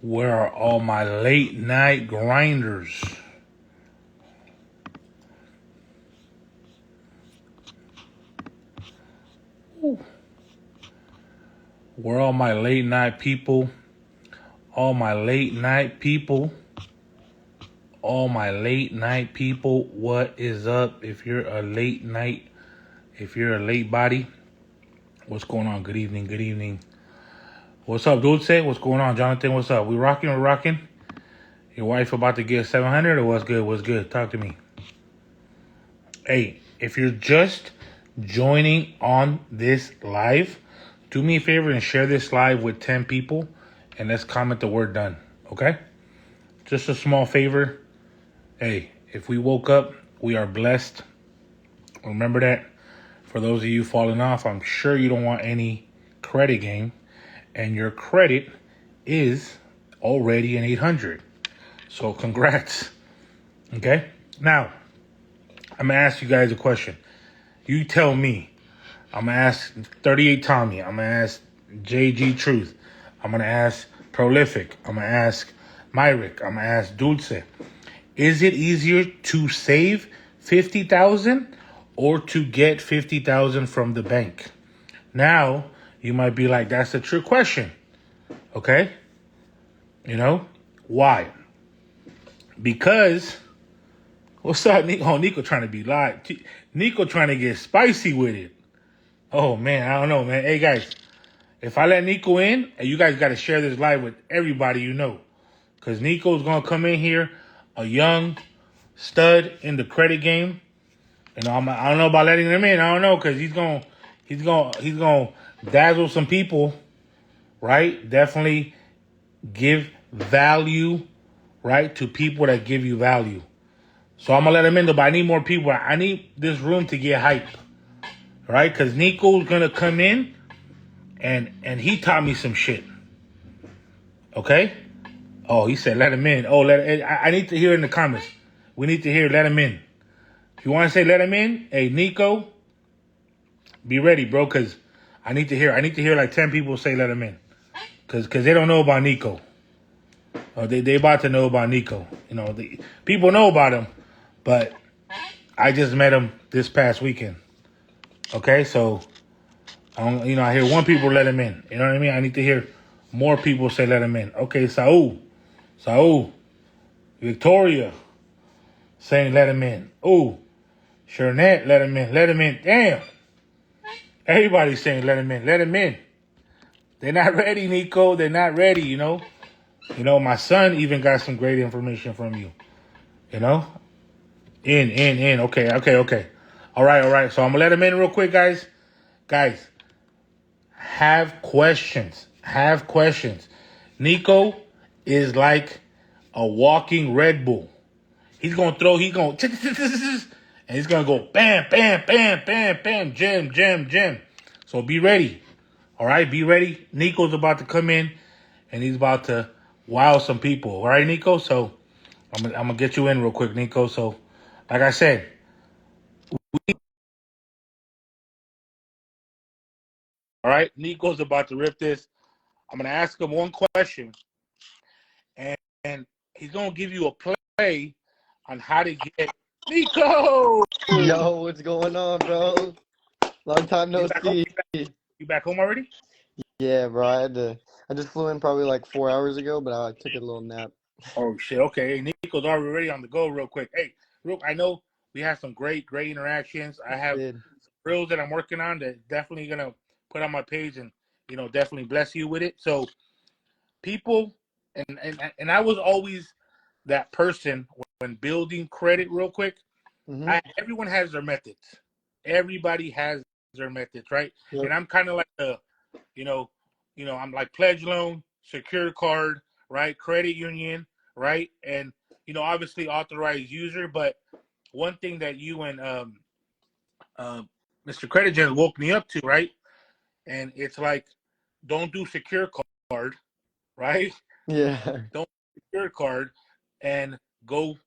Where are all my late night grinders? Where are all my late night people? All my late night people. All my late night people. What is up? If you're a late body, what's going on? Good evening. Good evening. What's up, Dulce? What's going on, Jonathan? What's up? We rocking? We're rocking. Your wife about to get 700 or what's good? What's good? Talk to me. Hey, if you're just joining on this live, do me a favor and share this live with 10 people and let's comment the word done. Okay? Just a small favor. Hey, if we woke up, we are blessed. Remember that. For those of you falling off, I'm sure you don't want any credit game. And your credit is already an 800. So congrats. Okay? Now, I'm going to ask you guys a question. You tell me. I'm going to ask 38 Tommy. I'm going to ask JG Truth. I'm going to ask Prolific. I'm going to ask Myrick. I'm going to ask Dulce. Is it easier to save 50,000 or to get 50,000 from the bank? Now, you might be like, that's a trick question. Okay? You know? Why? Because, what's up, Nico? Oh, Nico trying to be live. Nico trying to get spicy with it. Oh, man, I don't know, man. Hey, guys, if I let Nico in, you guys got to share this live with everybody you know. Because Nico's going to come in here, a young stud in the credit game. You know, I don't know about letting him in. I don't know, because he's going to dazzle some people, right? Definitely give value, right, to people that give you value. So I'm going to let him in, but I need more people. I need this room to get hype, right? Because Nico's going to come in, and he taught me some shit. Okay? Oh, he said let him in. Oh, I need to hear in the comments. We need to hear let him in. If you want to say let him in, hey, Nico, be ready, bro, because I need to hear like 10 people say let him in. Because they don't know about Nico. They about to know about Nico. You know, people know about him, but I just met him this past weekend. Okay, so I hear one people let him in. You know what I mean? I need to hear more people say let him in. Okay, Saul, Victoria saying let him in. Ooh, Shernette, let him in. Damn, everybody's saying let him in. They're not ready, Nico. They're not ready. You know, my son even got some great information from you. You know, in. Okay. All right. So I'm gonna let him in real quick, guys. Guys, have questions. Nico is like a walking Red Bull. He's going to and he's going to go bam, jam. So be ready. All right, be ready. Nico's about to come in, and he's about to wow some people. All right, Nico? So I'm going to get you in real quick, Nico. So, like I said, all right, Nico's about to rip this. I'm going to ask him one question, and he's going to give you a play on how to get Nico. Yo, what's going on, bro? Long time no see. You back home already? Yeah, bro. I just flew in probably like 4 hours ago, but I took a little nap. Oh shit. Okay, hey, Nico's already on the go. Real quick. Hey, I know we had some great interactions. I have some reels that I'm working on that definitely gonna put on my page and definitely bless you with it. So people and I was always that person when building credit. Real quick, everyone has their methods. Everybody has their methods, right? Yep. And I'm kind of like I'm like pledge loan, secure card, right? Credit union, right? And obviously authorized user. But one thing that you and Mr. Credit Gen woke me up to, right? And it's like, don't do secure card, right? Yeah. Don't do secure card, and go.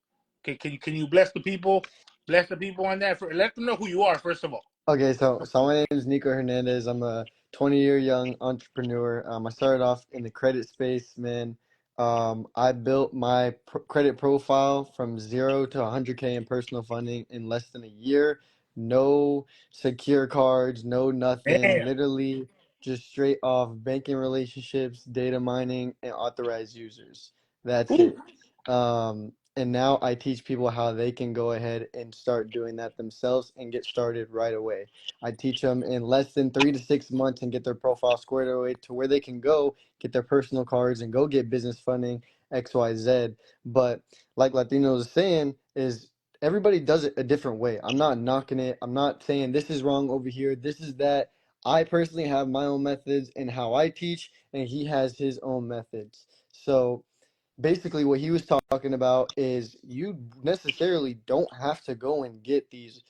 Can you bless the people? Bless the people on that. Let them know who you are first of all. Okay, so my name is Nico Hernandez. I'm a 20-year young entrepreneur. I started off in the credit space, man. I built my credit profile from 0 to 100K in personal funding in less than a year. No secure cards, no nothing. Damn. Literally just straight off banking relationships, data mining, and authorized users. That's Ooh. it. And now I teach people how they can go ahead and start doing that themselves and get started right away. I teach them in less than 3 to 6 months and get their profile squared away to where they can go get their personal cards and go get business funding XYZ. But like Latinos is saying, is everybody does it a different way. I'm not knocking it. I'm not saying this is wrong over here, this is that. I personally have my own methods and how I teach, and he has his own methods. So basically what he was talking about is you necessarily don't have to go and get these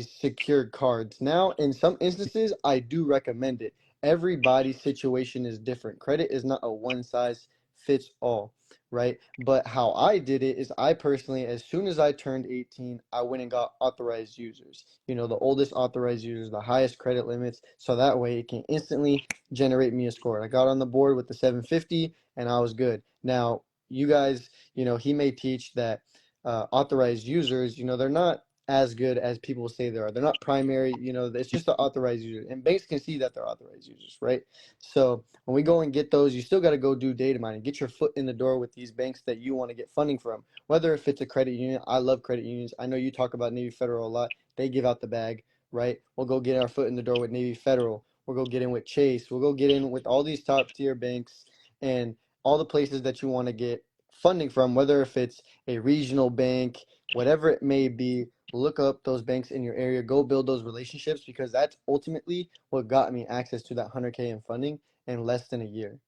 secured cards. Now, in some instances, I do recommend it. Everybody's situation is different. Credit is not a one size fits all, right? But how I did it is I personally, as soon as I turned 18, I went and got authorized users. You know, the oldest authorized users, the highest credit limits, so that way it can instantly generate me a score. I got on the board with the 750 and I was good. Now, you guys, he may teach that authorized users, they're not as good as people say they are. They're not primary, it's just the authorized users. And banks can see that they're authorized users, right? So when we go and get those, you still got to go do data mining, get your foot in the door with these banks that you want to get funding from. Whether if it's a credit union, I love credit unions. I know you talk about Navy Federal a lot. They give out the bag, right? We'll go get our foot in the door with Navy Federal. We'll go get in with Chase. We'll go get in with all these top tier banks and all the places that you want to get funding from, whether if it's a regional bank, whatever it may be. Look up those banks in your area, go build those relationships, because that's ultimately what got me access to that 100K in funding in less than a year.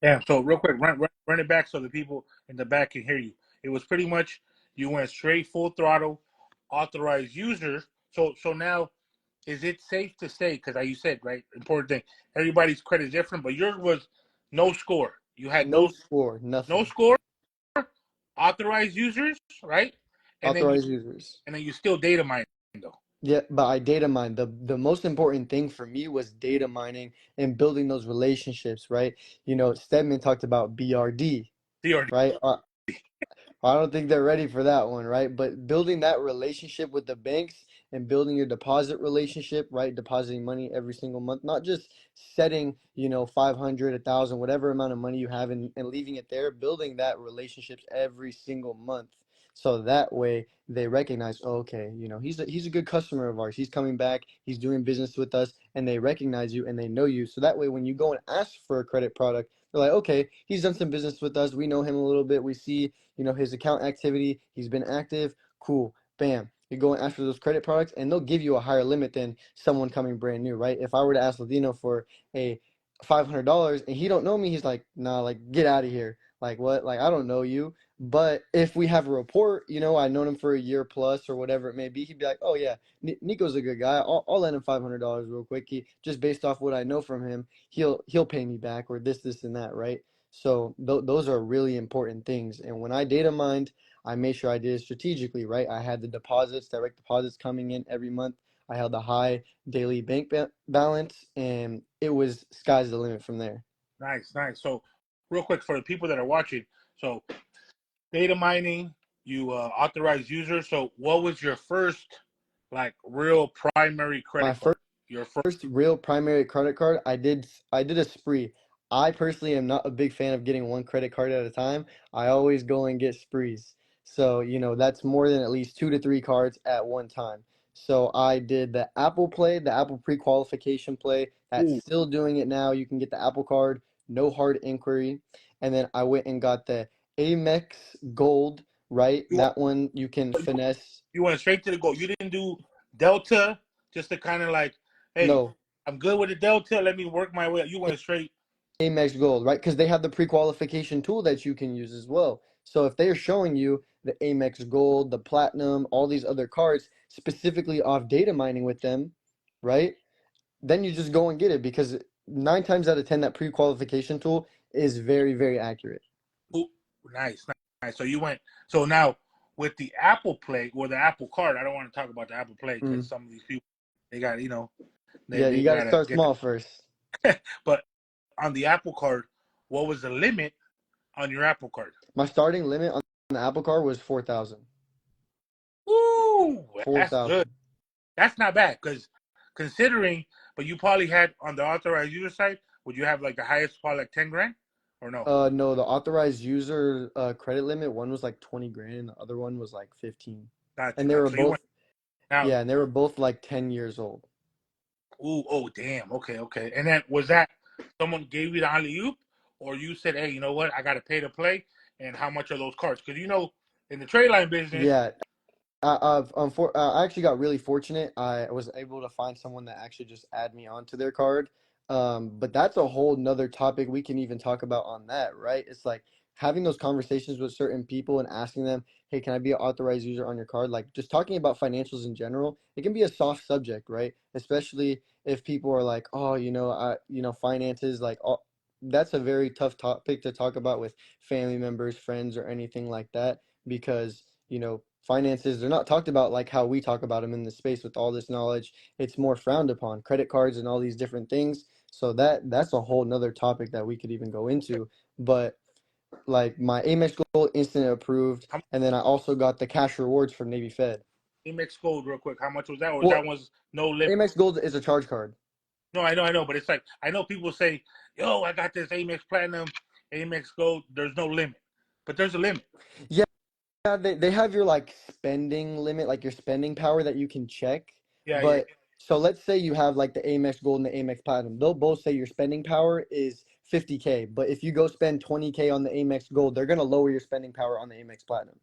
Damn. So real quick, run it back so the people in the back can hear you. It was pretty much you went straight full throttle, authorized users. So now, is it safe to say, because you said, right, important thing, everybody's credit is different, but yours was no score. You had No no score, no nothing. score, authorized users, right? And then you Authorized users. still data mine though. Yeah, but I data mine. The most important thing for me was data mining and building those relationships, right? Stedman talked about BRD, They already. right? I don't think they're ready for that one, right? But building that relationship with the banks and building your deposit relationship, right? Depositing money every single month, not just setting, 500, 1,000, whatever amount of money you have and leaving it there, building that relationships every single month. So that way they recognize, oh, okay, he's a good customer of ours. He's coming back, he's doing business with us, and they recognize you and they know you. So that way when you go and ask for a credit product, they're like, okay, he's done some business with us. We know him a little bit. We see his account activity, he's been active, cool, bam. You go and ask for those credit products, and they'll give you a higher limit than someone coming brand new, right? If I were to ask Ladino for a $500 and he don't know me, he's like, nah, like get out of here. Like what? Like I don't know you. But if we have a report, I've known him for a year plus or whatever it may be, he'd be like, oh yeah, NEECO's a good guy. I'll lend him $500 real quick. He just based off what I know from him, he'll pay me back or this and that, right? So those are really important things. And when I data mined, I made sure I did it strategically, right? I had the deposits, direct deposits coming in every month. I held a high daily bank balance, and it was sky's the limit from there. Nice, nice. So real quick for the people that are watching, so data mining, you authorized users. So what was your first like real primary My credit card? first Your first. first real primary credit card, I did a spree. I personally am not a big fan of getting one credit card at a time. I always go and get sprees. So, that's more than at least 2 to 3 cards at one time. So I did the Apple Play, the Apple pre-qualification play. That's Ooh, still doing it now. You can get the Apple Card, no hard inquiry. And then I went and got the Amex Gold, right? you That one you can finesse. you went straight to the goal. You didn't do Delta just to kind of like, hey, No, I'm good with the Delta. Let me work my way. You went straight. Amex Gold, right? Because they have the pre-qualification tool that you can use as well. So if they're showing you the Amex Gold, the Platinum, all these other cards specifically off data mining with them, right? Then you just go and get it because 9 times out of 10 that pre-qualification tool is very, very accurate. Ooh, nice, nice. So you went. So now with the Apple Play or the Apple Card, I don't want to talk about the Apple Play because Mm. some of these people they got Yeah, they you got to gotta start get. small first. But on the Apple Card, what was the limit on your Apple Card? My starting limit on the Apple Card was 4,000. Woo, that's good. 4,000. That's not bad because considering, but you probably had on the authorized user side, would you have like the highest, probably like 10 grand or no? No, the authorized user credit limit, one was like 20 grand and the other one was like 15. Got you, And they got were you. So you both, went now. yeah, and they were both like 10 years old. Ooh, oh, damn. Okay, okay. And then was that someone gave you the alley oop, or you said, hey, you know what? I got to pay to play, and how much are those cards? Because in the trade line business, Yeah, I actually got really fortunate. I was able to find someone that actually just add me onto their card. But that's a whole nother topic we can even talk about on that, right? It's like having those conversations with certain people and asking them, "Hey, can I be an authorized user on your card?" Like just talking about financials in general, it can be a soft subject, right? Especially if people are like, "Oh, finances, like, oh, that's a very tough topic to talk about with family members, friends, or anything like that because." Finances, they're not talked about like how we talk about them in the space with all this knowledge. It's more frowned upon, credit cards and all these different things. So that's a whole nother topic that we could even go into. But like my Amex Gold instant approved, how and then I also got the cash rewards from Navy Fed. Amex Gold, real quick, how much was that? Or Well, that was no limit? Amex Gold is a charge card. No, I know, but it's like I know people say, yo, I got this Amex Platinum, Amex Gold. There's no limit, but there's a limit. Yeah, they have your like spending limit, like your spending power that you can check. Yeah, yeah. But so let's say you have like the Amex Gold and the Amex Platinum. They'll both say your spending power is 50K. But if you go spend 20K on the Amex Gold, they're gonna lower your spending power on the Amex Platinum.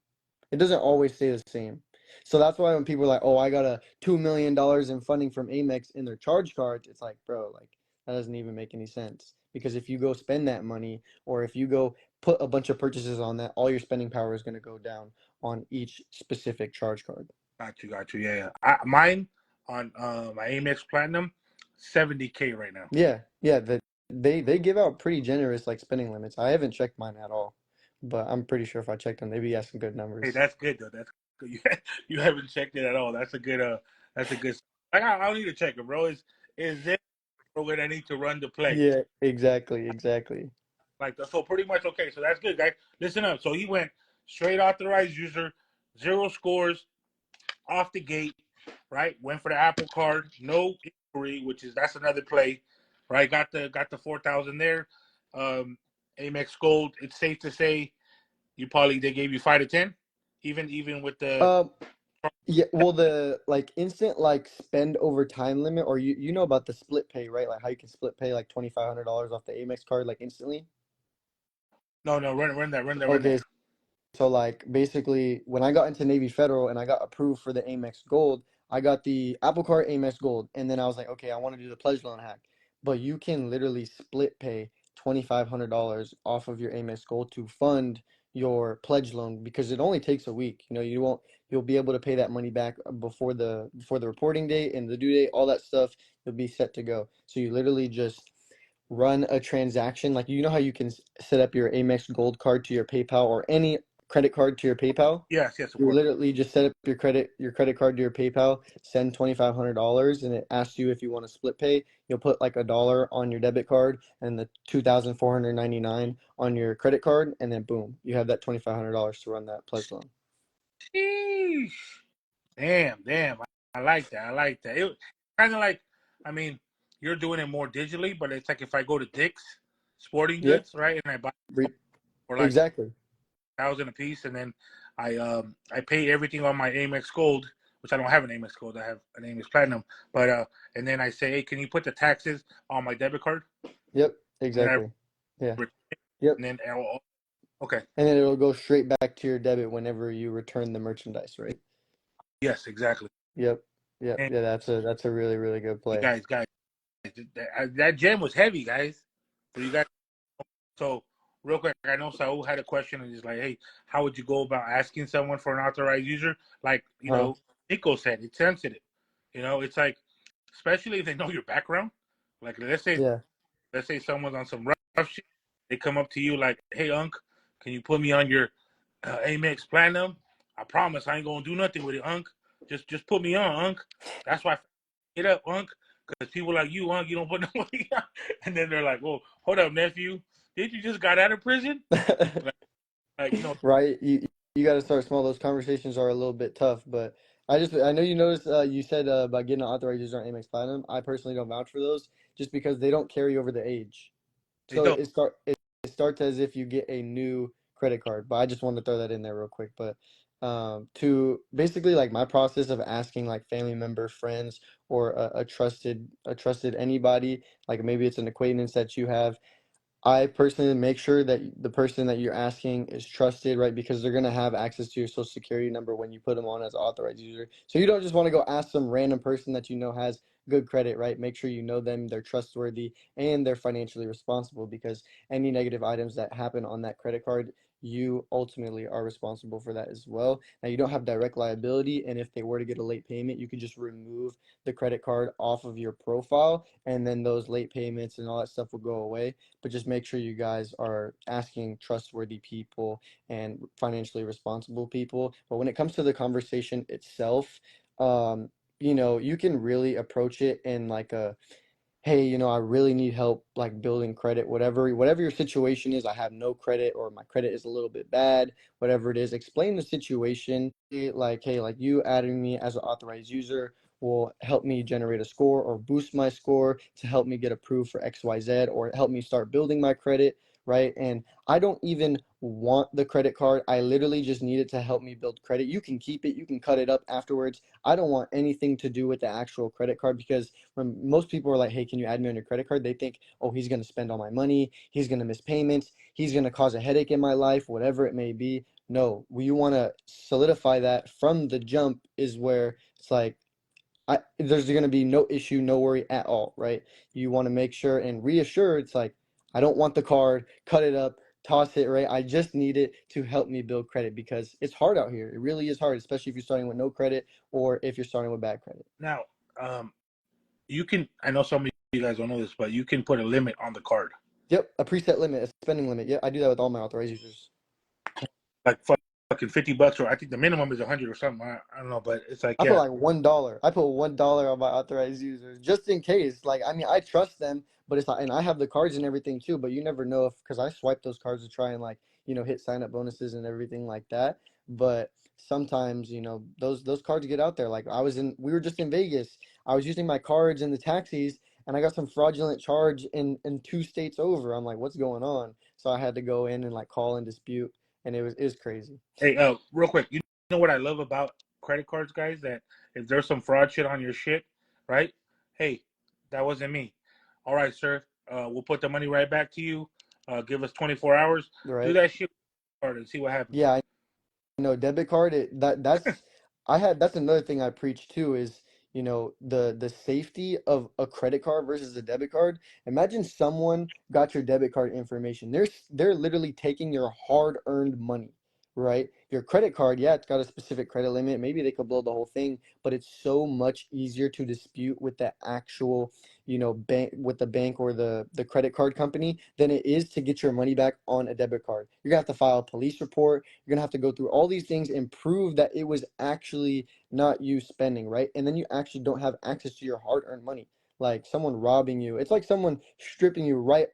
It doesn't always stay the same. So that's why when people are like, "Oh, I got a $2 million in funding from Amex in their charge cards," it's like, bro, like that doesn't even make any sense. Because if you go spend that money, or if you go put a bunch of purchases on that, all your spending power is going to go down on each specific charge card. Got you. Yeah, yeah. Mine on my Amex Platinum, 70K right now. Yeah. They give out pretty generous like spending limits. I haven't checked mine at all, but I'm pretty sure if I checked them, they'd be asking good Hey, numbers. that's good though. That's good. You haven't checked it at all. That's a good. That's a good. I don't need to check it, bro. Is this what I need to run the play? Yeah, exactly. Like so, pretty much okay. So that's good, guys. Listen up. So he went straight authorized user, zero scores off the gate. Right, went for the Apple Card, no inquiry, that's another play. Right, got the 4,000 there. Um, Amex Gold. It's safe to say they gave you 5 to 10, even with the. Um, yeah, well, the like instant like spend over time limit, or you know about the split pay, right? Like how you can split pay like $2,500 off the Amex card like instantly. No, no, run Okay, that. so like basically when I got into Navy Federal and I got approved for the Amex Gold, I got the Apple Card Amex Gold, and then I was like, okay, I want to do the pledge loan hack. But you can literally split pay $2,500 off of your Amex Gold to fund your pledge loan because it only takes a week. You'll be able to pay that money back before the reporting date and the due date, all that stuff. You'll be set to go. So you literally just run a transaction like how you can set up your Amex Gold card to your PayPal or any credit card to your PayPal. Yes, yes, of You course. literally just set up your credit card to your PayPal, send $2,500, and it asks you if you want to split pay. You'll put like $1 on your debit card and the 2,499 on your credit card, and then boom, you have that $2,500 to run that pledge loan. Sheesh. Damn. I like that. I like that. It kind of like, I mean, you're doing it more digitally, but it's like if I go to Dick's Sporting Yeah, Goods, right, and I buy for like exactly. 1,000 a piece, and then I pay everything on my Amex Gold, which I don't have an Amex Gold. I have an Amex Platinum, but and then I say, hey, can you put the taxes on my debit card? Yep, And then exactly. Yeah, return it, yep. and then okay, And then it'll go straight back to your debit whenever you return the merchandise, right? yes, exactly. Yep. Yep. And Yeah, that's a really, really good you play. guys, that gem was heavy, guys. For you guys. So, real quick, I know Saul had a question and he's like, hey, how would you go about asking someone for an authorized user? Like, Huh? NEECO said, it's sensitive. It's like, especially if they know your background. Like, Yeah. let's say someone's on some rough shit. They come up to you like, hey, Unc, can you put me on your Amex Platinum? I promise I ain't going to do nothing with it, Unc. Just put me on, Unc. That's why I get up, Unc. Because people like you, Unc, you don't put no money on. And then they're like, well, hold up, nephew. did you just got out of prison? Like you know, Right? You got to start small. Those conversations are a little bit tough, but I know you noticed you said about getting an authorized user on Amex Platinum. I personally don't vouch for those just because they don't carry over the age. they So don't. it starts as if you get a new credit card. But I just wanted to throw that in there real quick. But to basically like my process of asking like family members, friends, or a trusted anybody, like maybe it's an acquaintance that you have. I personally make sure that the person that you're asking is trusted, right? Because they're gonna have access to your social security number when you put them on as authorized user. So you don't just want to go ask some random person that you know has good credit, right? Make sure you know them, they're trustworthy, and they're financially responsible because any negative items that happen on that credit card, you ultimately are responsible for that as well. Now you don't have direct liability, and if they were to get a late payment, you could just remove the credit card off of your profile, and then those late payments and all that stuff will go away, but just make sure you guys are asking trustworthy people and financially responsible people. But when it comes to the conversation itself, um, you can really approach it in like a, hey, I really need help like building credit, whatever your situation is. I have no credit or my credit is a little bit bad, whatever it is. Explain the situation, like, hey, like you adding me as an authorized user will help me generate a score or boost my score to help me get approved for XYZ or help me start building my credit, right? And I don't even want the credit card. I literally just need it to help me build credit. You can keep it, you can cut it up afterwards. I don't want anything to do with the actual credit card because when most people are like, hey, can you add me on your credit card? They think, oh, he's going to spend all my money. He's going to miss payments. He's going to cause a headache in my life, whatever it may be. No, we want to solidify that from the jump is where it's like, there's going to be no issue, no worry at all, right? You want to make sure and reassure it's like, I don't want the card, cut it up, toss it, right? I just need it to help me build credit because it's hard out here. It really is hard, especially if you're starting with no credit or if you're starting with bad credit. Now, you can. I know some of you guys don't know this, but you can put a limit on the card, Yep, a preset limit, a spending limit. Yeah, I do that with all my authorized users. like fucking $50, or I think the minimum is 100 or something. I don't know, but it's like I put yeah. like $1. I put $1 on my authorized users just in case. Like, I mean, I trust them, but it's not, and I have the cards and everything too. But you never know if because I swipe those cards to try and like hit sign up bonuses and everything like that. But sometimes those cards get out there. Like we were just in Vegas. I was using my cards in the taxis, and I got some fraudulent charge in 2 states over. I'm like, what's going on? So I had to go in and like call and dispute, and it was crazy. Hey, real quick, you know what I love about credit cards, guys? That if there's some fraud shit on your shit, right? Hey, that wasn't me. All right, sir. We'll put the money right back to you. Give us 24 hours. Do Right? that shit card and see what happens. Yeah, no, debit card, that's another thing I preach too is, the safety of a credit card versus a debit card. Imagine someone got your debit card information. They're literally taking your hard-earned money, right? Your credit card, yeah, it's got a specific credit limit. Maybe they could blow the whole thing, but it's so much easier to dispute with the actual, bank with the bank or the credit card company than it is to get your money back on a debit card. You're gonna have to file a police report. You're gonna have to go through all these things and prove that it was actually not you spending, right? And then you actually don't have access to your hard-earned money. Like someone robbing you. It's like someone stripping you right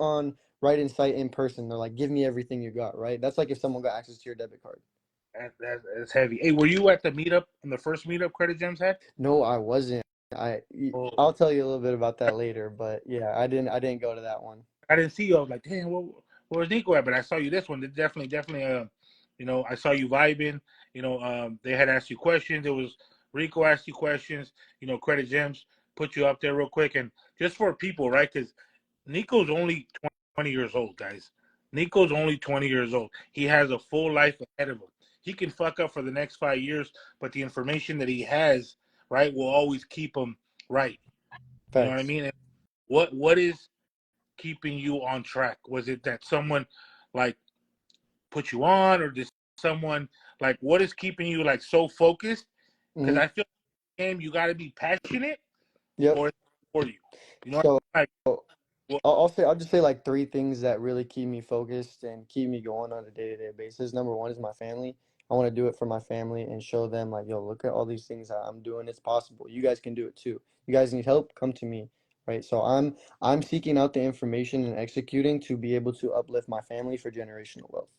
in sight in person. They're like, give me everything you got, right? That's like if someone got access to your debit card. That's heavy. Hey, were you at the meetup, on the first meetup Credit Gems had? No, I wasn't. Oh, I'll tell you a little bit about that later, but yeah, I didn't go to that one. I didn't see you. I was like, damn, where's NEECO at? But I saw you this one. It definitely, I saw you vibing. They had asked you questions. It was Rico asked you questions. Credit Gems put you up there real quick. And just for people, right? Because NEECO's only 20 years old, guys. NEECO's only 20 years old. He has a full life ahead of him. He can fuck up for the next 5 years, but the information that he has, right, will always keep him right. You know what I Facts. mean? And what is keeping you on track? Was it that someone like put you on, or did someone like what is keeping you like so focused? Because Hmm. I feel like game you got to be passionate, Yep. or it's for you. You know, So like well, I'll just say like three things that really keep me focused and keep me going on a day-to-day basis. Number one is my family. I want to do it for my family and show them like, yo, look at all these things that I'm doing. It's possible. You guys can do it too. You guys need help? Come to me. right? So I'm seeking out the information and executing to be able to uplift my family for generational wealth,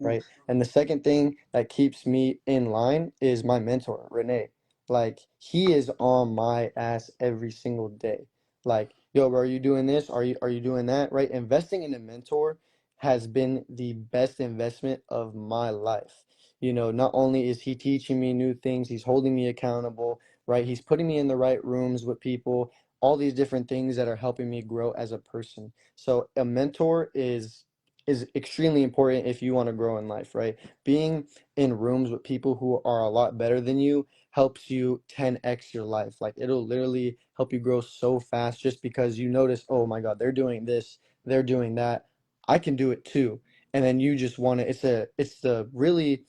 right? Oof. And the second thing that keeps me in line is my mentor, Renee. Like he is on my ass every single day. Like, yo, bro, are you doing this? Are you doing that? Right? Investing in a mentor has been the best investment of my life. Not only is he teaching me new things, he's holding me accountable, right? He's putting me in the right rooms with people, all these different things that are helping me grow as a person. So a mentor is extremely important if you want to grow in life, right? Being in rooms with people who are a lot better than you helps you 10x your life. Like it'll literally help you grow so fast just because you notice, oh my God, they're doing this, they're doing that. I can do it too. And then you just want to, it's the really,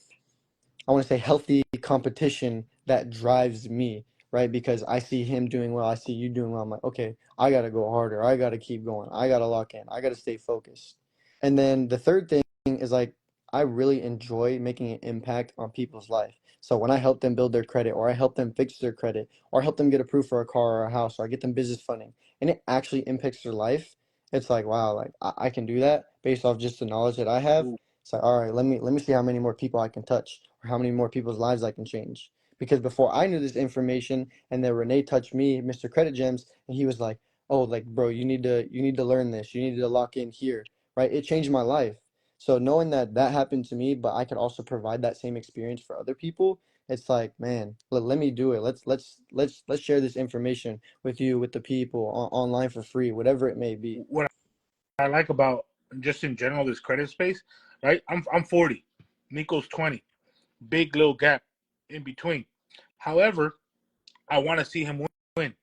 I want to say healthy competition that drives me, right? Because I see him doing well, I see you doing well. I'm like, okay, I got to go harder. I got to keep going. I got to lock in. I got to stay focused. And then the third thing is like, I really enjoy making an impact on people's life. So when I help them build their credit, or I help them fix their credit, or help them get approved for a car or a house, or I get them business funding, and it actually impacts their life, it's like, wow, like I can do that based off just the knowledge that I have. Oof. It's like, all right, let me see how many more people I can touch, or how many more people's lives I can change. Because before I knew this information, and then Renee touched me, Mr. Credit Gems, and he was like, oh, like bro, you need to learn this. You need to lock in here, right? It changed my life. So knowing that that happened to me, but I could also provide that same experience for other people, it's like, man, let me do it. Let's share this information with you, with the people online for free, whatever it may be. What I like about just in general this credit space, right? I'm 40, Nico's 20, big little gap in between. However, I want to see him win.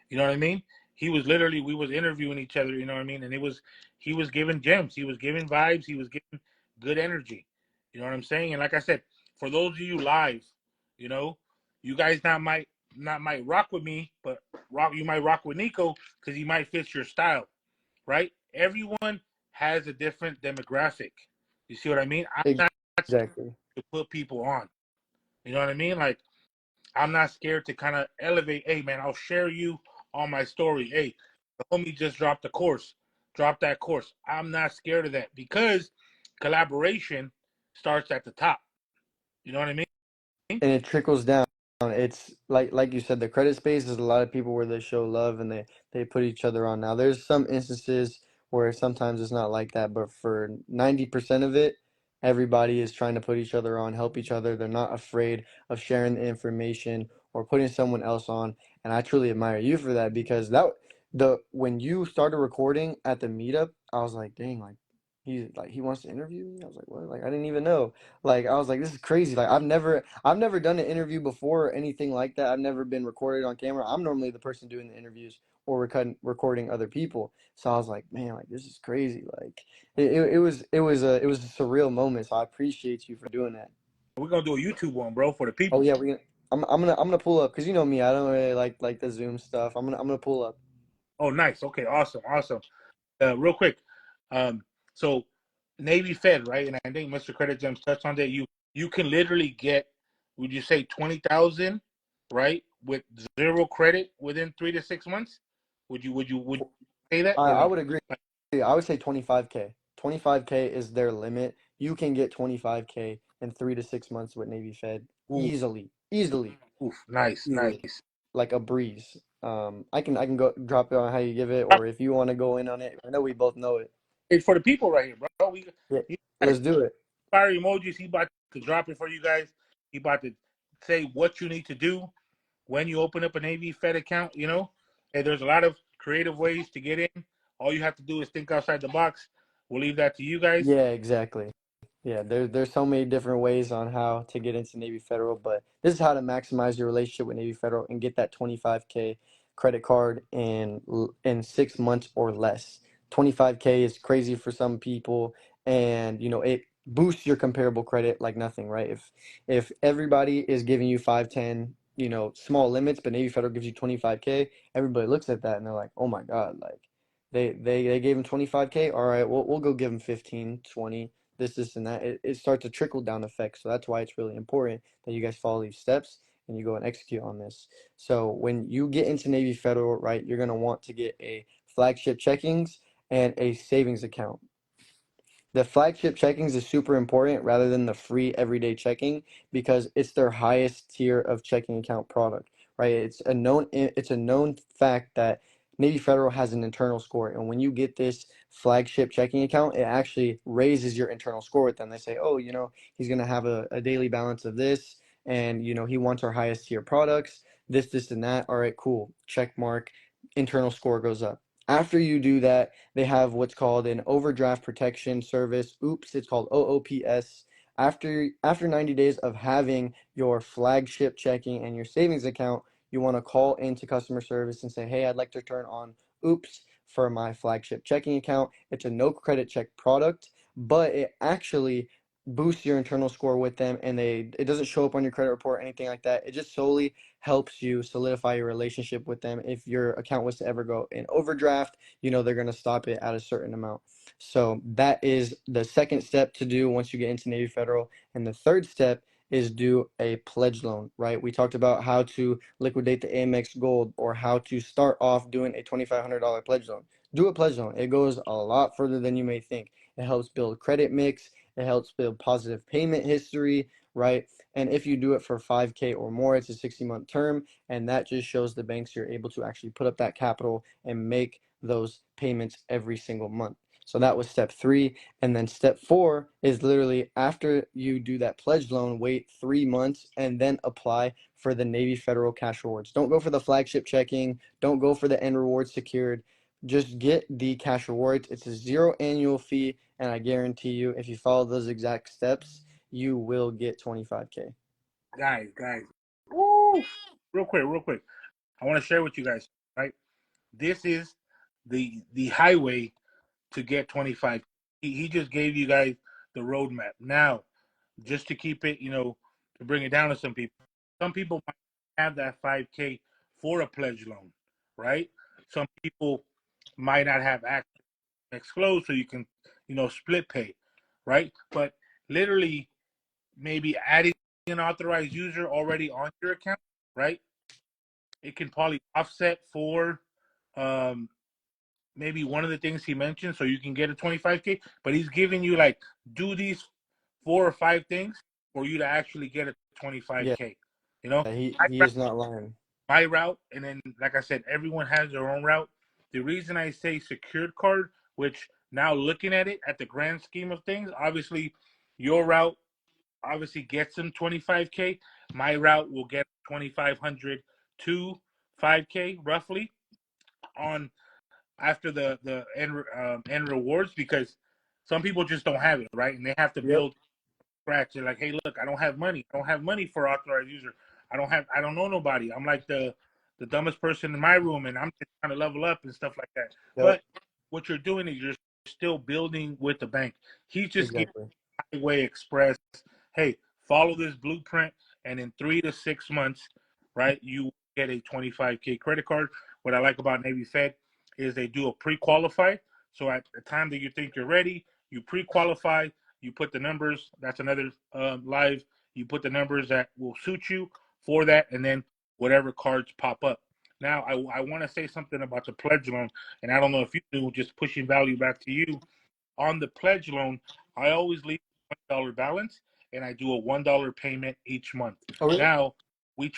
You know what I mean? He was literally, we was interviewing each other. You know what I mean? And he was giving gems, he was giving vibes, he was giving good energy. You know what I'm saying? And like I said, for those of you live, you know, you guys not might rock with me, but you might rock with Nico because he might fit your style, right? Everyone has a different demographic. You see what I mean? I'm not Exactly. to put people on. You know what I mean? Like I'm not scared to kind of elevate. Hey, man, I'll share you on my story. Hey, the homie just dropped a course. Drop that course. I'm not scared of that because collaboration starts at the top. You know what I mean? And it trickles down. It's like you said, the credit space is a lot of people where they show love and they put each other on. Now, there's some instances where sometimes it's not like that, but for 90% of it, everybody is trying to put each other on, help each other. They're not afraid of sharing the information or putting someone else on. And I truly admire you for that, because that the when you started recording at the meetup, I was like, dang, like he wants to interview me. I was like, what? Like I didn't even know. Like I was like, this is crazy. Like I've never done an interview before or anything like that. I've never been recorded on camera. I'm normally the person doing the interviews or recording other people. So I was like, man, like this is crazy. Like it was a surreal moment. So I appreciate you for doing that. We're gonna do a YouTube one, bro, for the Oh people. yeah, I'm gonna pull up, because you know me. I don't really like the Zoom stuff. I'm gonna pull up. Oh, nice. Okay, awesome, awesome. Real quick, um, so Navy Fed, right? And I think Mr. Credit Gems touched on that. You can literally get, would you say 20,000, right, with zero credit within 3 to 6 months? Would you say that I or I no? would agree. Like, I would say 25K. 25K is their limit. You can get 25K in 3 to 6 months with Navy Fed ooh, easily, easily, oof, nice, easily, nice. like a breeze. I can go drop it on how you give it, or if you want to go in on it. I know we both know it. It's for the people right here, bro. Yeah, You guys, let's do it. fire emojis. He about to drop it for you guys. He about to say what you need to do when you open up a Navy Fed account. And there's a lot of creative ways to get in. All you have to do is think outside the box. We'll leave that to you guys. Yeah, exactly. Yeah, there's so many different ways on how to get into Navy Federal, but this is how to maximize your relationship with Navy Federal and get that 25K credit card in 6 months or less. 25K is crazy for some people, and it boosts your comparable credit like nothing, right? If everybody is giving you 5, 10, small limits, but Navy Federal gives you 25K, everybody looks at that and they're like, "Oh my God, like they gave him 25K. All right, we'll go give him 15, 20, this and that." It starts a trickle down effect. So that's why it's really important that you guys follow these steps and you go and execute on this. So when you get into Navy Federal, right, you're going to want to get a flagship checkings and a savings account. The flagship checkings is super important rather than the free everyday checking because it's their highest tier of checking account product, right? It's a known fact that Navy Federal has an internal score, and when you get this flagship checking account, it actually raises your internal score with them. They say, oh, he's gonna have a daily balance of this, and he wants our highest tier products, this, and that. All right, cool. Check mark. Internal score goes up. After you do that, they have what's called an overdraft protection service. Oops, it's called OOPS. After 90 days of having your flagship checking and your savings account, you want to call into customer service and say, "Hey, I'd like to turn on Oops for my flagship checking account." It's a no credit check product, but it actually boosts your internal score with them, and it doesn't show up on your credit report or anything like that. It just solely helps you solidify your relationship with them. If your account was to ever go in overdraft, they're going to stop it at a certain amount. So that is the second step to do once you get into Navy Federal. And the third step is do a pledge loan, right? We talked about how to liquidate the Amex Gold or how to start off doing a $2,500 pledge loan. Do a pledge loan. It goes a lot further than you may think. It helps build credit mix. It helps build positive payment history, right? And if you do it for 5K or more, it's a 60-month term. And that just shows the banks you're able to actually put up that capital and make those payments every single month. So that was step 3. And then step 4 is literally after you do that pledge loan, wait 3 months and then apply for the Navy Federal cash rewards. Don't go for the flagship checking. Don't go for the end rewards secured. Just get the cash rewards. It's a 0 annual fee. And I guarantee you, if you follow those exact steps, you will get 25K. Guys. Woo! Real quick. I want to share with you guys, right? This is the highway to get 25. He just gave you guys the roadmap. Now, just to keep it, to bring it down to some people. Some people might have that 5K for a pledge loan, right? Some people might not have access closed, so you can, split pay, right? But literally, maybe adding an authorized user already on your account, right? It can probably offset for um, maybe one of the things he mentioned, so you can get a 25K. But he's giving you like do these 4 or 5 things for you to actually get a Yeah, 25K. he is not lying. My route, and then like I said, everyone has their own route. The reason I say secured card, which now looking at it at the grand scheme of things, obviously your route obviously gets them 25K. My route will get 2,500 to 5K roughly on after the end rewards, because some people just don't have it, right? And they have to Yep. build scratch. They're like, hey, look, I don't have money. I don't have money for authorized user. I don't know nobody. I'm like the dumbest person in my room, and I'm just trying to level up and stuff like that. Yep. But what you're doing is you're still building with the bank. He's just giving Exactly. Highway Express, hey, follow this blueprint, and in 3 to 6 months, right, you get a 25K credit card. What I like about Navy Fed is they do a pre-qualify. So at the time that you think you're ready, you pre-qualify, you put the numbers. That's another live. You put the numbers that will suit you for that, and then whatever cards pop up. Now, I want to say something about the pledge loan, and I don't know if you do, just pushing value back to you. On the pledge loan, I always leave $1 balance, and I do a $1 payment each month. Oh, really? Now, we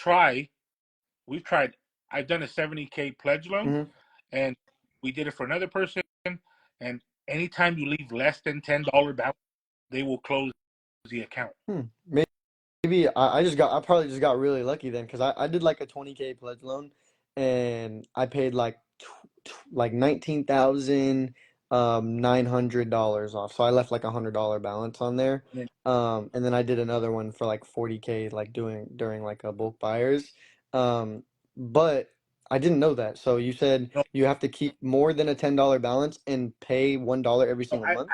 we've tried. I've done a 70K pledge loan, Mm-hmm. and we did it for another person. And anytime you leave less than $10 balance, they will close the account. Maybe I probably just got really lucky then because I did like a 20K pledge loan and I paid like $19,900 off. So I left like $100 balance on there. And And then I did another one for like 40K like during like a bulk buyers. But I didn't know that. So you said no, you have to keep more than a $10 balance and pay $1 every no, single month?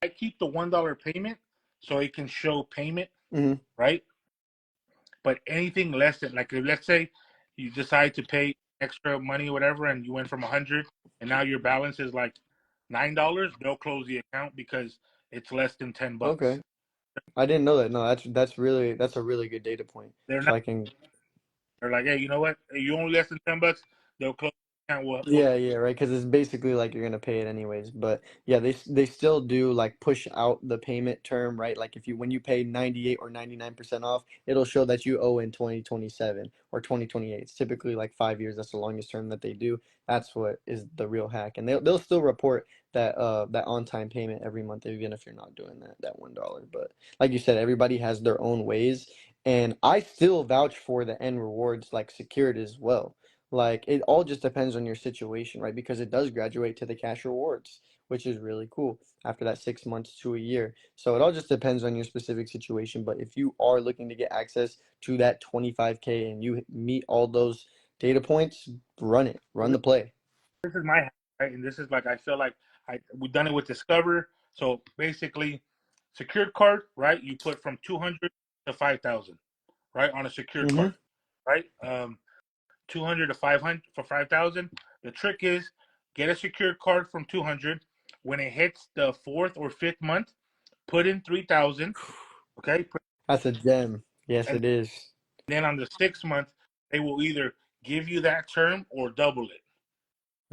I keep the $1 payment so it can show payment, Mm-hmm. right? But anything less than, like, let's say you decide to pay extra money or whatever, and you went from 100, and now your balance is like $9, they'll close the account because it's less than $10. Okay. I didn't know that. No, that's a really good data point. They're So not I can. They're like, hey, you know what? Hey, you only less than $10, they'll close the account. We'll Yeah, yeah, right. Because it's basically like you're gonna pay it anyways. But yeah, they still do like push out the payment term, right? Like if you when you pay 98 or 99% off, it'll show that you owe in 2027 or 2028. It's typically like 5 years. That's the longest term that they do. That's what is the real hack, and they'll still report that on time payment every month, even if you're not doing that $1. But like you said, everybody has their own ways, and I still vouch for the end rewards like secured as well. Like it all just depends on your situation, right? Because it does graduate to the cash rewards, which is really cool after that 6 months to a year. So it all just depends on your specific situation. But if you are looking to get access to that 25K and you meet all those data points, run it, run the play. this is my hack, right? And this is like I feel like we've done it with Discover. So basically, secured card, right? You put from 200 to 5,000, right, on a secured Mm-hmm. card, right? 200 to 500 for 5,000. The trick is get a secured card from 200. When it hits the fourth or fifth month, put in 3,000. Okay, That's a gem. Yes, and it is. then on the 6th month, they will either give you that term or double it.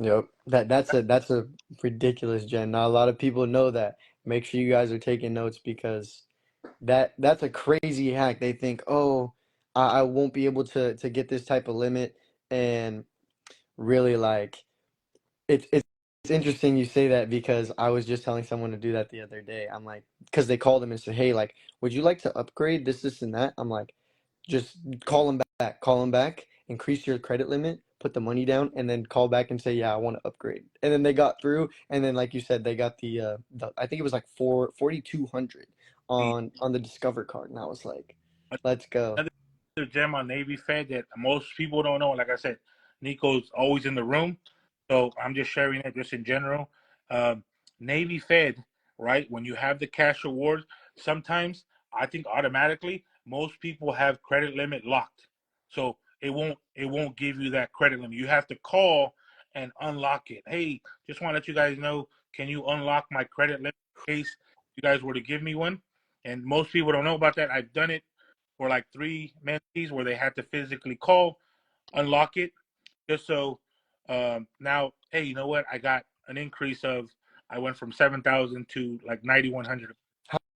Yep. That's a ridiculous gem. Not a lot of people know that. Make sure you guys are taking notes because that's a crazy hack. They think, oh, I won't be able to get this type of limit, and really like it's interesting you say that because I was just telling someone to do that the other day. I'm like, because they called them and said, hey, like, would you like to upgrade this, and that? I'm like, just call them back, increase your credit limit, put the money down, and then call back and say, yeah, I want to upgrade. And then they got through, and then like you said, they got the I think it was like 4,200 on the Discover card, and I was like, let's go. Another gem on Navy Fed that most people don't know. Like I said, NEECO's always in the room, so I'm just sharing it just in general. Um, Navy Fed, right? When you have the cash rewards, sometimes I think automatically most people have credit limit locked, so it won't give you that credit limit. You have to call and unlock it. Hey, just want to let you guys know, can you unlock my credit limit in case you guys were to give me one? And most people don't know about that. I've done it for like 3 mentees where they had to physically call, unlock it, just so now, hey, you know what? I got an increase of, I went from 7,000 to like 9,100.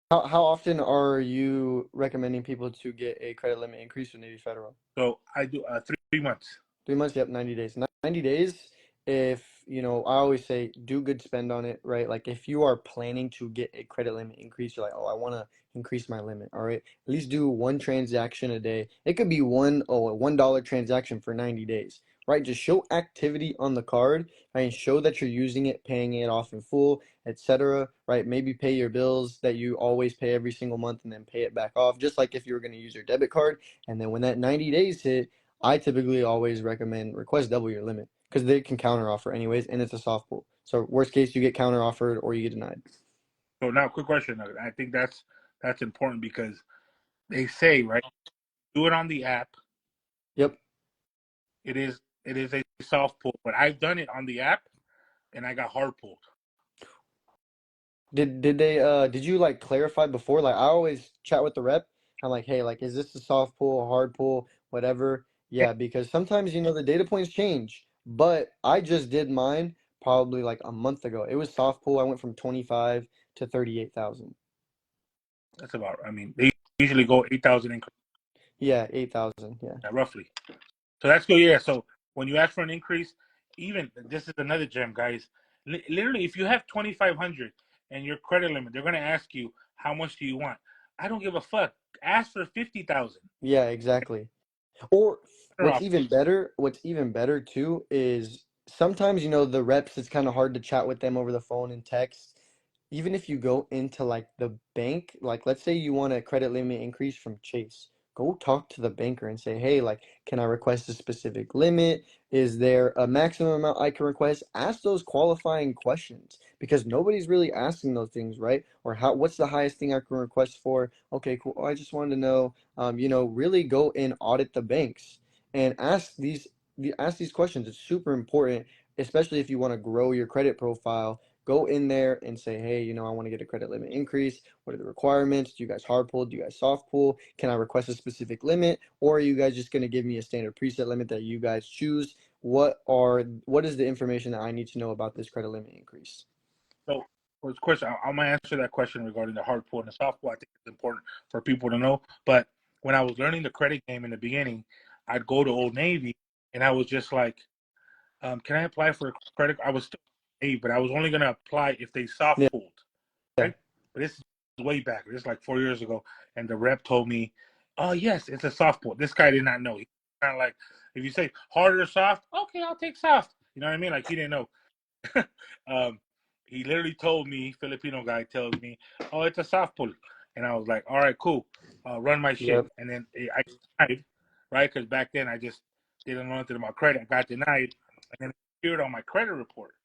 How often are you recommending people to get a credit limit increase from Navy Federal? So I do 3 months. 3 months, yep, 90 days. 90 days, if, I always say do good spend on it, right? Like if you are planning to get a credit limit increase, you're like, oh, I want to increase my limit, all right? At least do one transaction a day. It could be a $1 transaction for 90 days, right? Just show activity on the card, right? And show that you're using it, paying it off in full, etc., right? Maybe pay your bills that you always pay every single month and then pay it back off, just like if you were going to use your debit card. And then when that 90 days hit, I typically always recommend request double your limit because they can counter offer anyways, and it's a soft pull. So worst case, you get counter offered or you get denied. So now, quick question. I think that's important because they say, right, do it on the app. Yep. It is a soft pull, but I've done it on the app and I got hard pulled. Did you like clarify before? Like I always chat with the rep. I'm like, hey, like, is this a soft pull, a hard pull, whatever? Yeah, Yeah, because sometimes the data points change. But I just did mine probably like a month ago. It was soft pull. I went from 25 to 38,000. that's about. I mean, they usually go 8,000 increase, Yeah, 8,000. Yeah. roughly. So that's good. Yeah. So when you ask for an increase, even this is another gem, guys. Literally, if you have 2,500 and your credit limit, they're gonna ask you how much do you want. I don't give a fuck. Ask for 50,000. Yeah, exactly. Or Off. what's even better too is sometimes the reps it's kind of hard to chat with them over the phone and text. Even if you go into like the bank, like let's say you want a credit limit increase from Chase, go talk to the banker and say, hey, like, can I request a specific limit? Is there a maximum amount I can request? Ask those qualifying questions because nobody's really asking those things, right? Or what's the highest thing I can request for? Okay, cool. Oh, I just wanted to know, really go and audit the banks and ask these questions. It's super important, especially if you want to grow your credit profile. go in there and say, hey, I want to get a credit limit increase. What are the requirements? Do you guys hard pull? Do you guys soft pull? Can I request a specific limit? Or are you guys just going to give me a standard preset limit that you guys choose? What is the information that I need to know about this credit limit increase? So, first question, I'm gonna answer that question regarding the hard pull and the soft pull. I think it's important for people to know. But when I was learning the credit game in the beginning, I'd go to Old Navy and I was just like, can I apply for a credit? I was still Navy, but I was only gonna apply if they soft Yeah. pulled, right? But this is way back. This is like 4 years ago, and the rep told me, "Oh yes, it's a soft pull." This guy did not know. He kind of like, if you say hard or soft, okay, I'll take soft. You know what I mean? Like he didn't know. um, he literally told me, Filipino guy tells me, "Oh, it's a soft pull," and I was like, "All right, cool, run my shit." Yep. And then I denied, right? Because back then I just didn't know anything about credit. I got denied, and then it appeared on my credit report,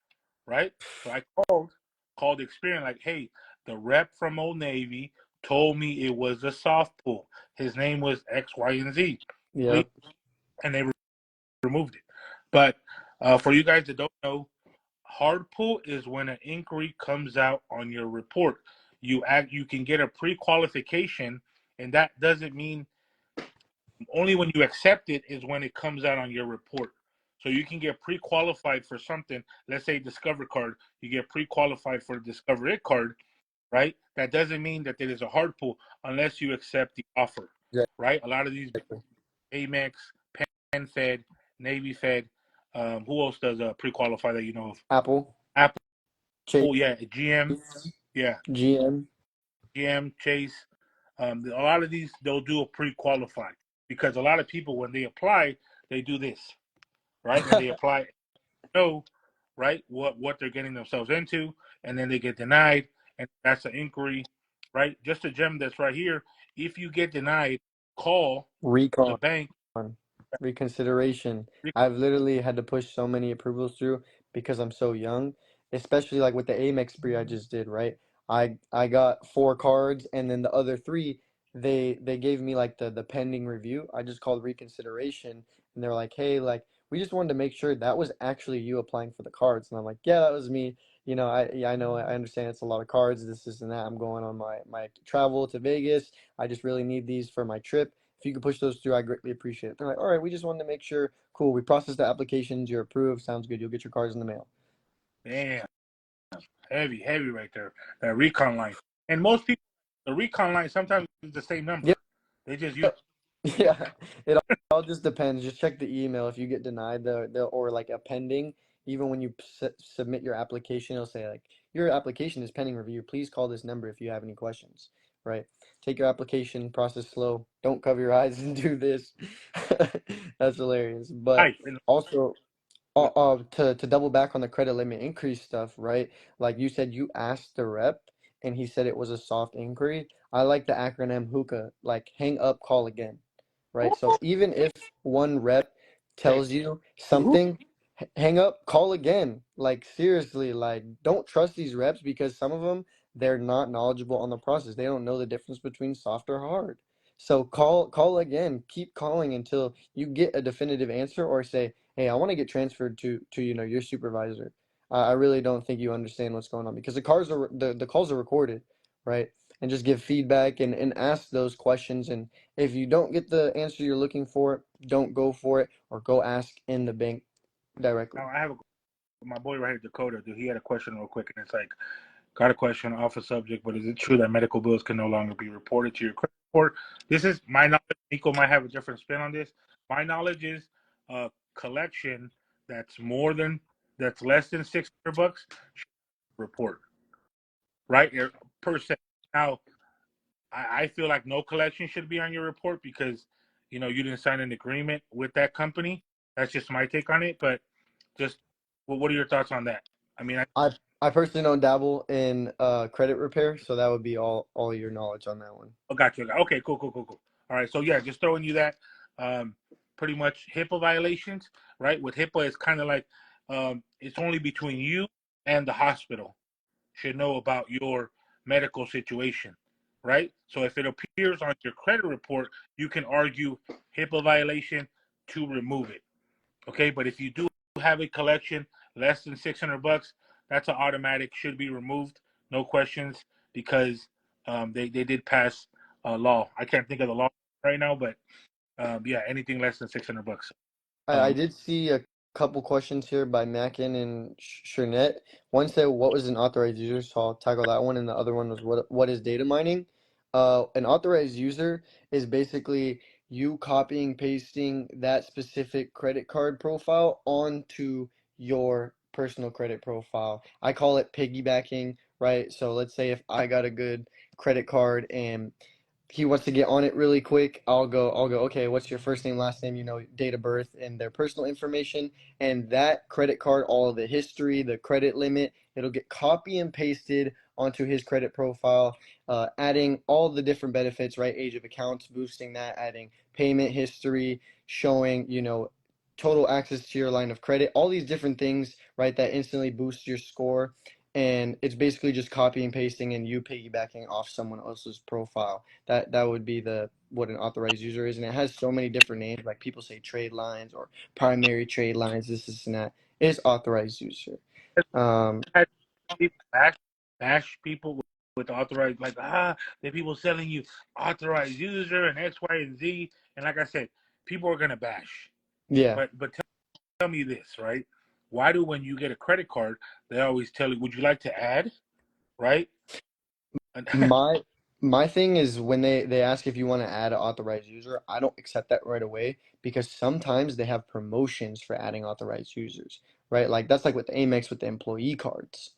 right? So I called Experian, like, "Hey, the rep from Old Navy told me it was a soft pull. His name was X, Y, and Z." Yep. And they removed it. But for you guys that don't know, hard pull is when an inquiry comes out on your report. You can get a pre-qualification, and that doesn't mean only when you accept it is when it comes out on your report. So you can get pre-qualified for something. Let's say Discover card, you get pre-qualified for Discover It card, right? That doesn't mean that there is a hard pull unless you accept the offer, right? A lot of these Amex, Penn Fed, Navy Fed. Who else does pre-qualify that you know of? Apple, Apple, Chase, yeah, GM, yeah, GM. Chase. A lot of these they'll do a pre-qualified because a lot of people when they apply they do this, right? When they apply, know, right, what they're getting themselves into, and then they get denied, and that's an inquiry, right? Just a gem that's right here. If you get denied, call the Recon. bank. Reconsideration. I've literally had to push so many approvals through because I'm so young, especially like with the Amex spree I just did, right? I got 4 cards and then the other 3 they gave me like the pending review. I just called reconsideration and they're like, "Hey, like we just wanted to make sure that was actually you applying for the cards." And I'm like, "Yeah, that was me. I know, I understand it's a lot of cards, this and that. I'm going on my travel to Vegas. I just really need these for my trip. If you could push those through, I greatly appreciate it." They're like, "All right, we just wanted to make sure. Cool, we processed the applications. You're approved. Sounds good. You'll get your cards in the mail." Damn, heavy right there. That recon line, and most people, the recon line sometimes is the same number. Yep. They just use. Yeah, it all just depends. Just check the email. If you get denied or like a pending, even when you submit your application, it'll say like your application is pending review. Please call this number if you have any questions. Right? Take your application, process slow. Don't cover your eyes and do this. That's hilarious. But also, to double back on the credit limit increase stuff, right? Like you said, you asked the rep, and he said it was a soft inquiry. I like the acronym HOOCA, like hang up, call again, right? So even if one rep tells you something, hang up, call again. Like seriously, like don't trust these reps because some of them they're not knowledgeable on the process. They don't know the difference between soft or hard. So call again. Keep calling until you get a definitive answer or say, "Hey, I want to get transferred to your supervisor. I really don't think you understand what's going on," because the calls are recorded, right? And just give feedback and ask those questions. And if you don't get the answer you're looking for, don't go for it or go ask in the bank directly. Now I have my boy right here, Dakota. Dude, he had a question real quick, and it's like, got a question off a subject, but is it true that medical bills can no longer be reported to your credit report? This is my knowledge. NEECO might have a different spin on this. My knowledge is a collection that's less than $600 report, right? Per se. Now, I feel like no collection should be on your report because you didn't sign an agreement with that company. That's just my take on it. But just what are your thoughts on that? I mean, I personally don't dabble in credit repair, so that would be all your knowledge on that one. got you. Okay, cool. All right, so yeah, just throwing you that. Pretty much HIPAA violations, right? With HIPAA, it's kind of like it's only between you and the hospital should know about your medical situation, right? So if it appears on your credit report, you can argue HIPAA violation to remove it. Okay, but if you do have a collection less than $600, that's an automatic, should be removed, no questions, because they did pass a law. I can't think of the law right now, but yeah, anything less than $600. I Um, did see a couple questions here by Mackin and Shernette. One said, "What was an authorized user?" So I'll tackle that one, and the other one was, "What is data mining?" An authorized user is basically you copying, pasting that specific credit card profile onto your personal credit profile. I call it piggybacking, right? So let's say if I got a good credit card and he wants to get on it really quick, I'll go, okay, what's your first name, last name, date of birth and their personal information, and that credit card, all of the history, the credit limit, it'll get copy and pasted onto his credit profile, adding all the different benefits, right? Age of accounts, boosting that, adding payment history, showing, total access to your line of credit, all these different things, right, that instantly boost your score. And it's basically just copy and pasting and you piggybacking off someone else's profile. That would be the what an authorized user is, and it has so many different names. Like people say trade lines or primary trade lines. This and that. It is authorized user. Um, people bash people with authorized, like, the people selling you authorized user and X, Y, and Z. And like I said, people are gonna bash. yeah. But tell me this, right? Why do, when you get a credit card, they always tell you, would you like to add, right? My my thing is when they ask if you want to add an authorized user, I don't accept that right away because sometimes they have promotions for adding authorized users, right? Like that's like with Amex with the employee cards.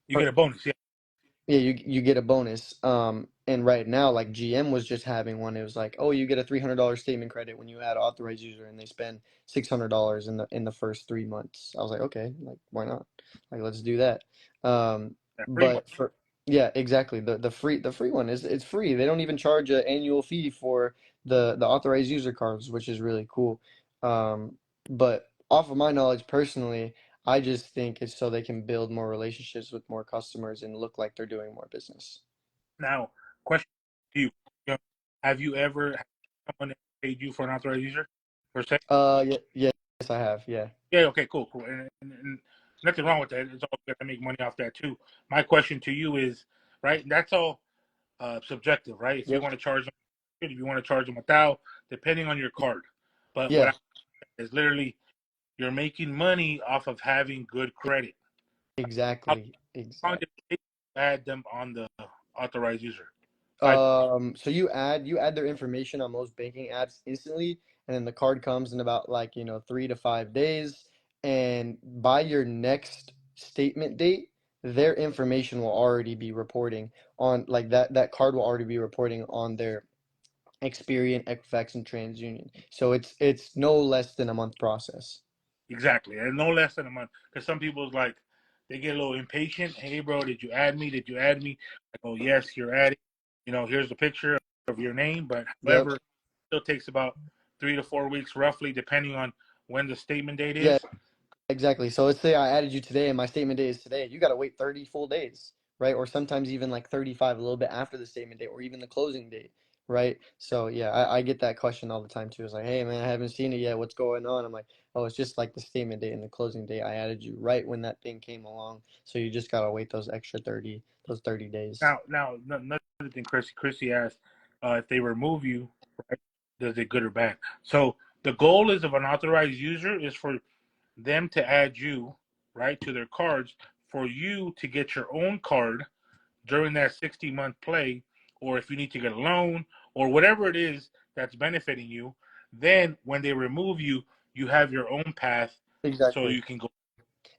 You get a bonus, yeah. Yeah, you get a bonus. And right now, like GM was just having one. It was like, oh, you get a $300 statement credit when you add authorized user, and they spend $600 in the first 3 months. I was like, okay, like why not? Like let's do that. Um, That free one. but for yeah, exactly. The free one is it's free. They don't even charge an annual fee for the authorized user cards, which is really cool. But off of my knowledge personally. I just think it's so they can build more relationships with more customers and look like they're doing more business. Now, question to you: you know, have you ever had someone paid you for an authorized user per se? Yeah, yes, I have. Yeah, Yeah, okay, cool, cool, and nothing wrong with that. It's all good to make money off that too. My question to you is, right? That's all subjective, right? If you yep, want to charge them, if you want to charge them 1,000, depending on your card. But what yeah, I is literally you're making money off of having good credit. How exactly, long exactly. did it take to add them on the authorized user? Five. So you add their information on most banking apps instantly, and then the card comes in about like 3 to 5 days, and by your next statement date, their information will already be reporting on like that card will already be reporting on their Experian, Equifax, and TransUnion. So it's no less than a month process. Exactly, and no less than a month. Because some people's like, they get a little impatient. Hey, bro, did you add me? Did you add me? I go, yes, you're adding. Here's the picture of your name. But Yep. however, it still takes about 3 to 4 weeks, roughly, depending on when the statement date Yeah, is. exactly. So let's say I added you today and my statement date is today. You got to wait 30 full days, right? Or sometimes even like 35, a little bit after the statement date or even the closing date, right? So yeah, I get that question all the time too. It's like, hey man, I haven't seen it yet. What's going on? I'm like, oh, it's just like the statement date and the closing date. I added you right when that thing came along. So you just got to wait those 30 days. Now, another thing, Chrissy asked, if they remove you, right, does it good or bad? So the goal is of an authorized user is for them to add you, right, to their cards, for you to get your own card during that 60-month play, or if you need to get a loan or whatever it is that's benefiting you. Then when they remove you, you have your own path, so Exactly. you can go.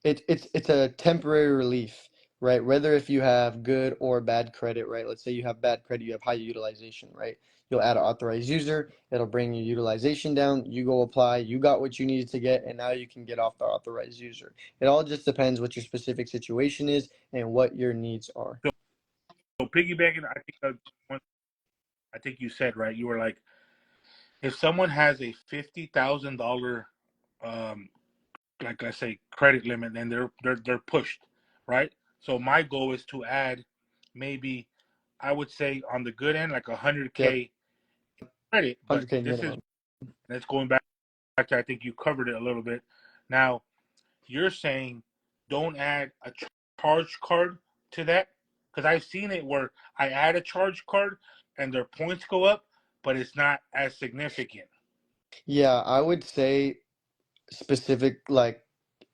It's a temporary relief, right? Whether if you have good or bad credit, right? Let's say you have bad credit, you have high utilization, right? You'll add an authorized user, it'll bring your utilization down, you go apply, you got what you needed to get, and now you can get off the authorized user. It all just depends what your specific situation is and what your needs are. So piggybacking, I think you said, right. You were like, if someone has a $50,000, um, like I say, credit limit, then they're pushed, right? So my goal is to add maybe, I would say on the good end, like a hundred Yep, k credit. But 100K this is minimum. that's going back to, I think you covered it a little bit. Now you're saying don't add a charge card to that? Because I've seen it where I add a charge card and their points go up, but it's not as significant. Yeah, I would say specific like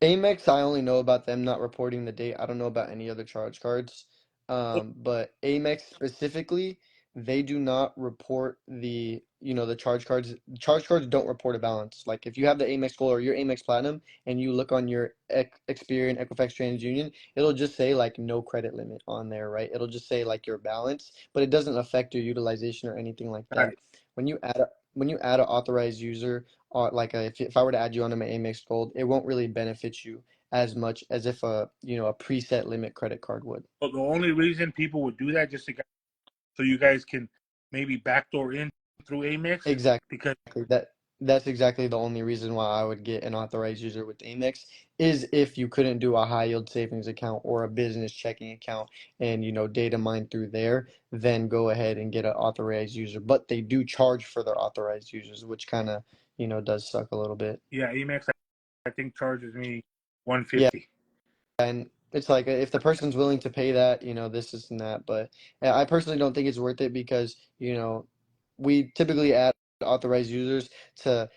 Amex, I only know about them not reporting the date. I don't know about any other charge cards. But Amex specifically, they do not report the, the charge cards. Charge cards don't report a balance. Like if you have the Amex Gold or your Amex Platinum and you look on your Experian Equifax TransUnion, it'll just say like no credit limit on there, right? It'll just say like your balance, but it doesn't affect your utilization or anything like that. When you add a when you add an authorized user, if I were to add you onto my Amex Gold, it won't really benefit you as much as if a preset limit credit card would. But the only reason people would do that just to so you guys can maybe backdoor in through Amex Exactly. because That's exactly the only reason why I would get an authorized user with Amex is if you couldn't do a high yield savings account or a business checking account and data mine through there, then go ahead and get an authorized user. But they do charge for their authorized users, which kind of does suck a little bit. yeah, Amex I think charges me Yeah, 150. and it's like if the person's willing to pay that, this is and that. But yeah, I personally don't think it's worth it because we typically add authorized users to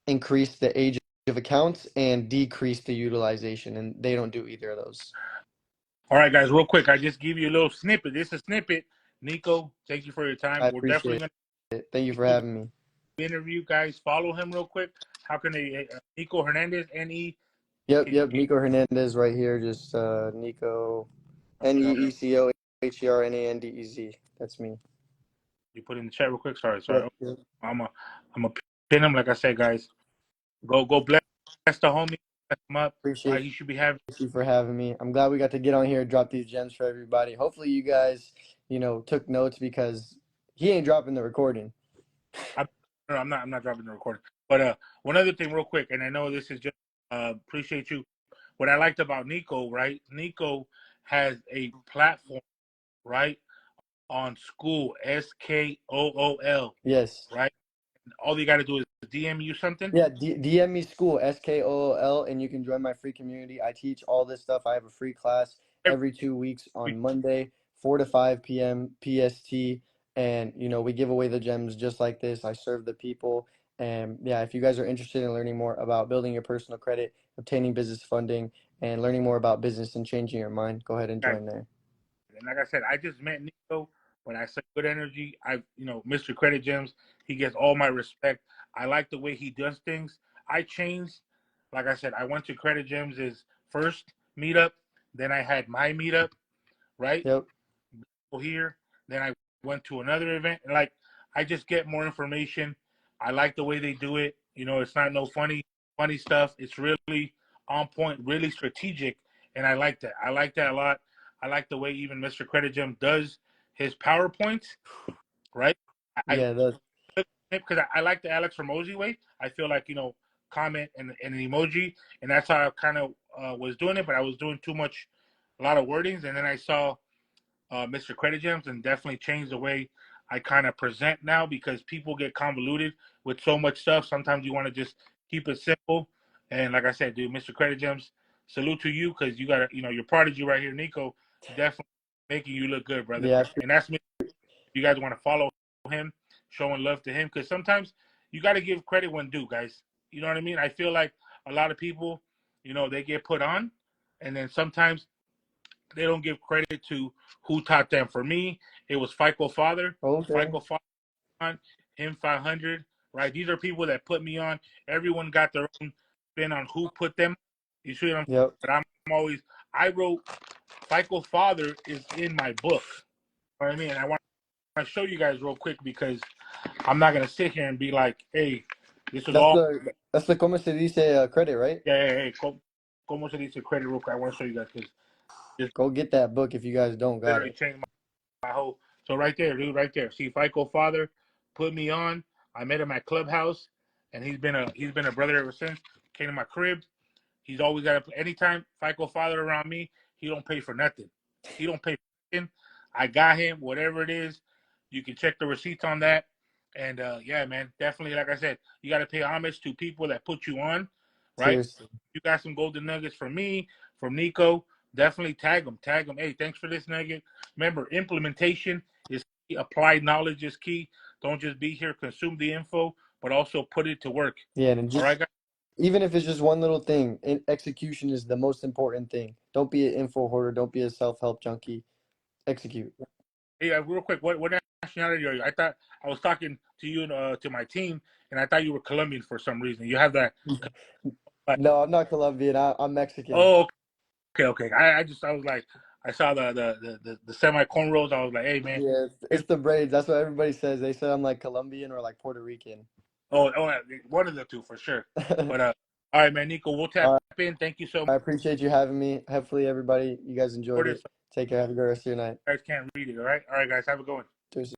increase the age of accounts and decrease the utilization, and they don't do either of those. All right, guys, real quick, I just give you a little snippet. This is a snippet. NEECO, thank you for your I time. We're definitely appreciate going it. Thank you to for having me. interview, guys. Follow him real quick. How can they? NEECO Hernandez, NE. Yep, Can yep. Nico Hernandez right here. Just Nico, NEECO HERNANDEZ. That's me. you put in the chat real quick? Sorry, sorry. Yep, yep. I'm a pin him. Like I said, guys, go bless the homie. Bless him up. Right, Appreciate he should be having. you for having me. I'm glad we got to get on here and drop these gems for everybody. Hopefully you guys, took notes because he ain't dropping the recording. I, no, I'm not dropping the recording. But one other thing, real quick, and I know this is just appreciate you. What I liked about NEECO, right? NEECO has a platform, right, on school, SKOOL, Yes. right? All you got to do is DM you something. Yeah, DM me school, SKOOL, and you can join my free community. I teach all this stuff. I have a free class every 2 weeks on Monday, 4 to 5 p.m. PST. And, we give away the gems just like this. I serve the people. And yeah, if you guys are interested in learning more about building your personal credit, obtaining business funding, and learning more about business and changing your mind, go ahead and Guys, join there. and like I said, I just met NEECO. When I said good energy, Mr. Credit Gems, he gets all my respect. I like the way he does things. I changed, like I said, I went to Credit Gems' first meetup, then I had my meetup, right? Yep. Here, then I went to another event. And like, I just get more information. I like the way they do it. It's not no funny stuff. It's really on point, really strategic, and I like that. I like that a lot. I like the way even Mr. Credit Gem does his PowerPoints, right? I Yeah, that's because I like the Alex Ramosi way. I feel like comment and an emoji, and that's how I kind of was doing it. But I was doing too much, a lot of wordings, and then I saw Mr. Credit Gems and definitely changed the way I kind of present now because people get convoluted with so much stuff. Sometimes you want to just keep it simple. And like I said, dude, Mr. Credit Gems, salute to you because you got to, your prodigy right here, NEECO, definitely making you look good, brother. yeah, And that's me. If you guys want to follow him, showing love to him because sometimes you got to give credit when due, guys. You know what I mean? I feel like a lot of people, they get put on, and then sometimes they don't give credit to who taught them. For me, it was FICO Father. okay. FICO Father on him 500. Right? These are people that put me on. Everyone got their own spin on who put them. You see what I'm saying? Yep. But I wrote FICO Father is in my book. You know what I mean? And I want to show you guys real quick because I'm not gonna sit here and be like, hey, this is That's all. the como se dice credit, right? Yeah, hey, como se dice credit real quick. I want to show you guys because this Go get that book if you guys don't got literally it. changed my whole. So right there, dude, right there. See, FICO Father put me on. I met him at Clubhouse, and he's been a brother ever since. Came to my crib. He's always got to. Anytime FICO Father around me, he don't pay for nothing. He don't pay for nothing. I got him whatever it is. You can check the receipts on that. And yeah, man, definitely. Like I said, you got to pay homage to people that put you on, right? Seriously. You got some golden nuggets from me, from NEECO. Definitely tag them. Tag them. Hey, thanks for this, nugget. Remember, implementation is key. Applied knowledge is key. Don't just be here, consume the info, but also put it to work. Yeah, and All right, just guys? even if it's just one little thing, execution is the most important thing. Don't be an info hoarder. Don't be a self-help junkie. Execute. Hey, real quick, what nationality are you? I thought I was talking to you and to my team, and I thought you were Colombian for some reason. You have that. Like, No, I'm not Colombian. I'm Mexican. oh, okay. I was like, I saw the semi cornrows. I was like, hey, man. Yeah, it's the braids. That's what everybody says. They say I'm like Colombian or like Puerto Rican. Oh, one of the two for sure. But all right, man, Nico, we'll tap All right, in. Thank you so much. I appreciate you having me. Hopefully, everybody, you guys For enjoyed this, it. Take care. Have a good rest of your night. you guys can't read it. All right, guys, have a good one. Cheers.